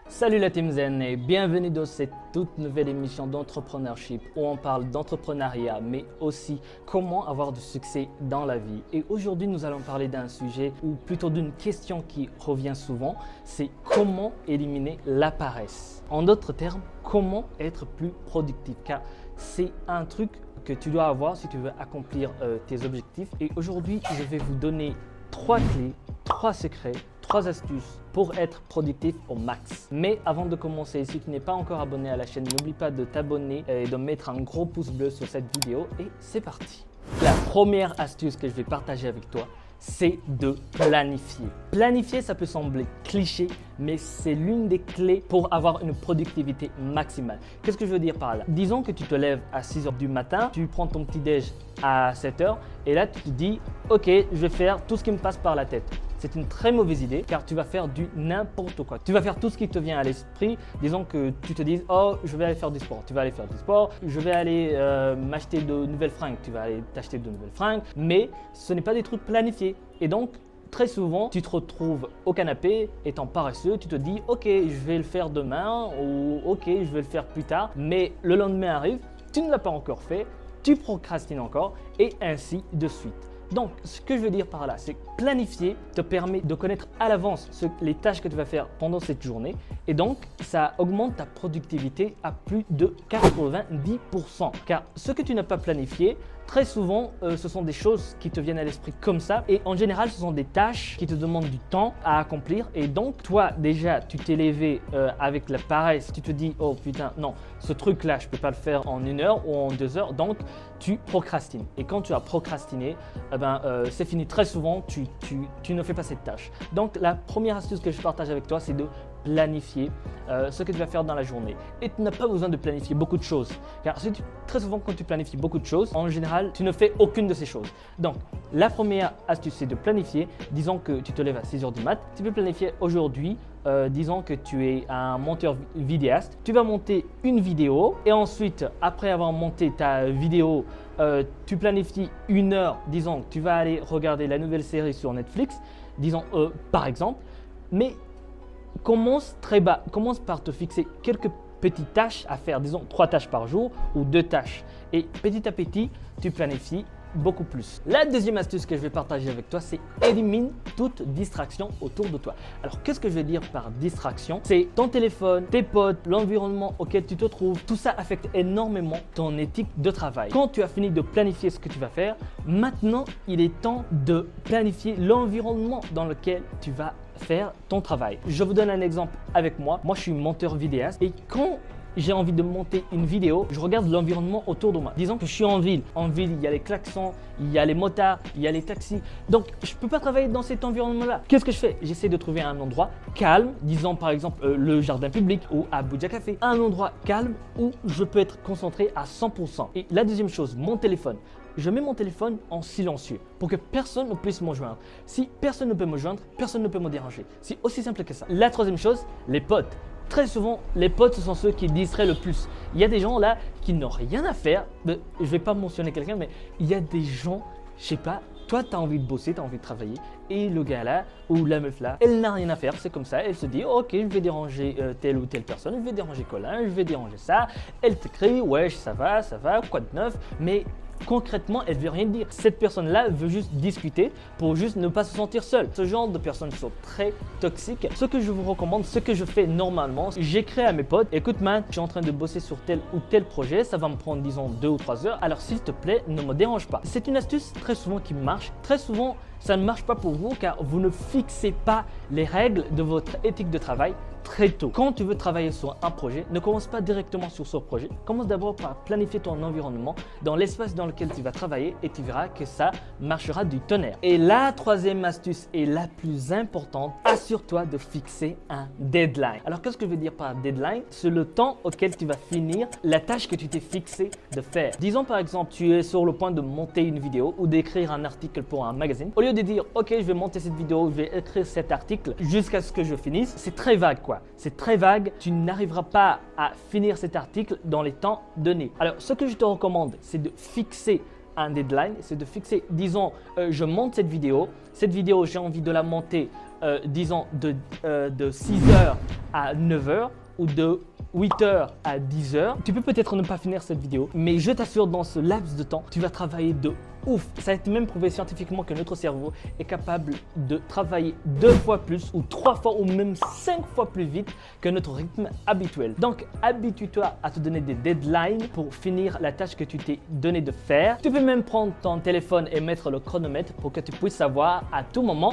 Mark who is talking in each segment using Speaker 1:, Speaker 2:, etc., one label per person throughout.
Speaker 1: Salut la Team Zen et bienvenue dans cette toute nouvelle émission d'entrepreneurship où on parle d'entrepreneuriat mais aussi comment avoir du succès dans la vie. Et aujourd'hui nous allons parler d'un sujet ou plutôt d'une question qui revient souvent, c'est comment éliminer la paresse. En d'autres termes, comment être plus productif car c'est un truc que tu dois avoir si tu veux accomplir tes objectifs. Et aujourd'hui je vais vous donner 3 clés, 3 secrets, 3 astuces pour être productif au max. Mais avant de commencer, si tu n'es pas encore abonné à la chaîne, n'oublie pas de t'abonner et de mettre un gros pouce bleu sur cette vidéo et c'est parti. La première astuce que je vais partager avec toi, c'est de planifier. Planifier, ça peut sembler cliché, mais c'est l'une des clés pour avoir une productivité maximale. Qu'est-ce que je veux dire par là? Disons que tu te lèves à 6 h du matin, tu prends ton petit déj à 7 h et là tu te dis « Ok, je vais faire tout ce qui me passe par la tête ». C'est une très mauvaise idée car tu vas faire du n'importe quoi. Tu vas faire tout ce qui te vient à l'esprit. Disons que tu te dises « Oh, je vais aller faire du sport ». Tu vas aller faire du sport. Je vais aller m'acheter de nouvelles fringues. Tu vas aller t'acheter de nouvelles fringues. Mais ce n'est pas des trucs planifiés. Et donc, très souvent, tu te retrouves au canapé étant paresseux. Tu te dis « Ok, je vais le faire demain » ou « Ok, je vais le faire plus tard ». Mais le lendemain arrive, tu ne l'as pas encore fait. Tu procrastines encore et ainsi de suite. Donc, ce que je veux dire par là, c'est que planifier te permet de connaître à l'avance les tâches que tu vas faire pendant cette journée et donc, ça augmente ta productivité à plus de 90%. Car ce que tu n'as pas planifié, très souvent, ce sont des choses qui te viennent à l'esprit comme ça et en général, ce sont des tâches qui te demandent du temps à accomplir et donc, toi, déjà, tu t'es levé avec la paresse, tu te dis « Oh putain, non, ce truc-là, je ne peux pas le faire en 1 heure ou en 2 heures », donc tu procrastines. Et quand tu as procrastiné, c'est fini. Très souvent, tu ne fais pas cette tâche. Donc, la première astuce que je partage avec toi, c'est de planifier ce que tu vas faire dans la journée. Et tu n'as pas besoin de planifier beaucoup de choses. Car très souvent, quand tu planifies beaucoup de choses, en général, tu ne fais aucune de ces choses. Donc, la première astuce, c'est de planifier. Disons que tu te lèves à 6 h du mat. Tu peux planifier aujourd'hui. Disons que tu es un monteur vidéaste, tu vas monter une vidéo et ensuite, après avoir monté ta vidéo, tu planifies 1 heure, disons que tu vas aller regarder la nouvelle série sur Netflix, disons par exemple, mais commence très bas, commence par te fixer quelques petites tâches à faire, disons 3 tâches par jour ou 2 tâches et petit à petit, tu planifies beaucoup plus. La deuxième astuce que je vais partager avec toi, c'est élimine toute distraction autour de toi. Alors, qu'est-ce que je veux dire par distraction? C'est ton téléphone, tes potes, l'environnement auquel tu te trouves. Tout ça affecte énormément ton éthique de travail. Quand tu as fini de planifier ce que tu vas faire, maintenant, il est temps de planifier l'environnement dans lequel tu vas faire ton travail. Je vous donne un exemple avec moi. Moi, je suis monteur vidéaste et quand j'ai envie de monter une vidéo, je regarde l'environnement autour de moi. Disons que je suis en ville. En ville, il y a les klaxons, il y a les motards, il y a les taxis. Donc, je ne peux pas travailler dans cet environnement-là. Qu'est-ce que je fais? J'essaie de trouver un endroit calme, disons par exemple le jardin public ou Abuja Café. Un endroit calme où je peux être concentré à 100%. Et la deuxième chose, mon téléphone. Je mets mon téléphone en silencieux pour que personne ne puisse me joindre. Si personne ne peut me joindre, personne ne peut me déranger. C'est aussi simple que ça. La troisième chose, les potes. Très souvent, les potes, ce sont ceux qui distraient le plus. Il y a des gens là qui n'ont rien à faire. Je ne vais pas mentionner quelqu'un, mais il y a des gens, je sais pas, toi, tu as envie de bosser, tu as envie de travailler et le gars là ou la meuf là, elle n'a rien à faire, c'est comme ça. Elle se dit, ok, je vais déranger telle ou telle personne, je vais déranger Colin, je vais déranger ça. Elle t'écrit, ouais, ça va, quoi de neuf, mais concrètement, elle ne veut rien dire. Cette personne-là veut juste discuter pour juste ne pas se sentir seule. Ce genre de personnes sont très toxiques. Ce que je vous recommande, ce que je fais normalement, j'écris à mes potes, écoute man, je suis en train de bosser sur tel ou tel projet, ça va me prendre disons 2 ou 3 heures, alors s'il te plaît, ne me dérange pas. C'est une astuce très souvent qui marche. Très souvent, ça ne marche pas pour vous car vous ne fixez pas les règles de votre éthique de travail très tôt. Quand tu veux travailler sur un projet, ne commence pas directement sur ce projet. Commence d'abord par planifier ton environnement dans l'espace dans lequel tu vas travailler et tu verras que ça marchera du tonnerre. Et la troisième astuce est la plus importante, assure-toi de fixer un deadline. Alors qu'est-ce que je veux dire par deadline? C'est le temps auquel tu vas finir la tâche que tu t'es fixé de faire. Disons par exemple, tu es sur le point de monter une vidéo ou d'écrire un article pour un magazine. Au lieu de dire, ok, je vais monter cette vidéo, je vais écrire cet article jusqu'à ce que je finisse, c'est très vague quoi. C'est très vague, tu n'arriveras pas à finir cet article dans les temps donnés. Alors, ce que je te recommande, c'est de fixer un deadline, c'est de fixer, disons, je monte cette vidéo, j'ai envie de la monter disons, de 6h à 9h ou de 8h à 10h. Tu peux peut-être ne pas finir cette vidéo, mais je t'assure, dans ce laps de temps, tu vas travailler de ouf. Ça a été même prouvé scientifiquement que notre cerveau est capable de travailler 2 fois plus ou 3 fois ou même 5 fois plus vite que notre rythme habituel. Donc, habitue-toi à te donner des deadlines pour finir la tâche que tu t'es donné de faire. Tu peux même prendre ton téléphone et mettre le chronomètre pour que tu puisses savoir à tout moment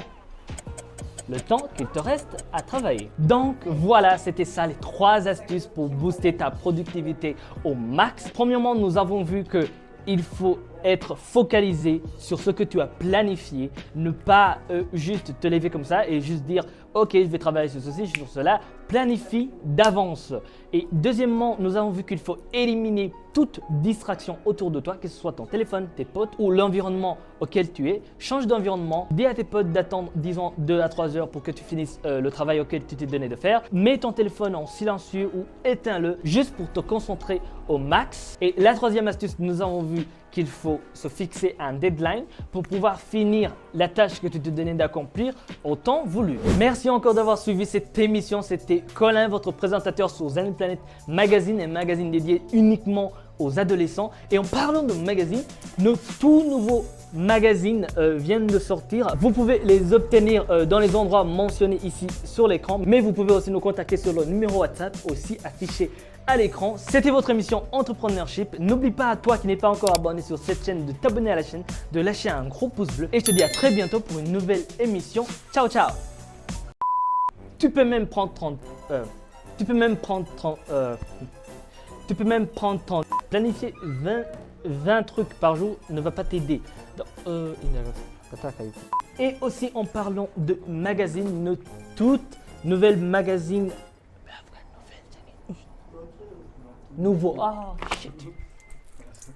Speaker 1: le temps qu'il te reste à travailler. Donc voilà, c'était ça les 3 astuces pour booster ta productivité au max. Premièrement, nous avons vu que il faut être focalisé sur ce que tu as planifié, ne pas juste te lever comme ça et juste dire ok, je vais travailler sur ceci, sur cela. Planifie d'avance. Et deuxièmement, nous avons vu qu'il faut éliminer toute distraction autour de toi, que ce soit ton téléphone, tes potes ou l'environnement auquel tu es. Change d'environnement, dis à tes potes d'attendre disons 2 à 3 heures pour que tu finisses le travail auquel tu t'es donné de faire. Mets ton téléphone en silencieux ou éteins-le juste pour te concentrer au max. Et la troisième astuce, nous avons vu qu'il faut se fixer un deadline pour pouvoir finir la tâche que tu te donnais d'accomplir au temps voulu. Merci encore d'avoir suivi cette émission. C'était Colin, votre présentateur sur Zen Planet Magazine, un magazine dédié uniquement aux adolescents. Et en parlant de magazine, nos tout nouveaux magazines viennent de sortir. Vous pouvez les obtenir dans les endroits mentionnés ici sur l'écran, mais vous pouvez aussi nous contacter sur le numéro WhatsApp aussi affiché à l'écran. C'était votre émission Entrepreneurship. N'oublie pas, à toi qui n'es pas encore abonné sur cette chaîne, de t'abonner à la chaîne, de lâcher un gros pouce bleu. Et je te dis à très bientôt pour une nouvelle émission. Ciao, ciao. Tu peux même prendre 30. Planifier 20 trucs par jour ne va pas t'aider. Et aussi en parlant de magazine, notre toute nouvelle magazine. Nouveau. Ah, shit.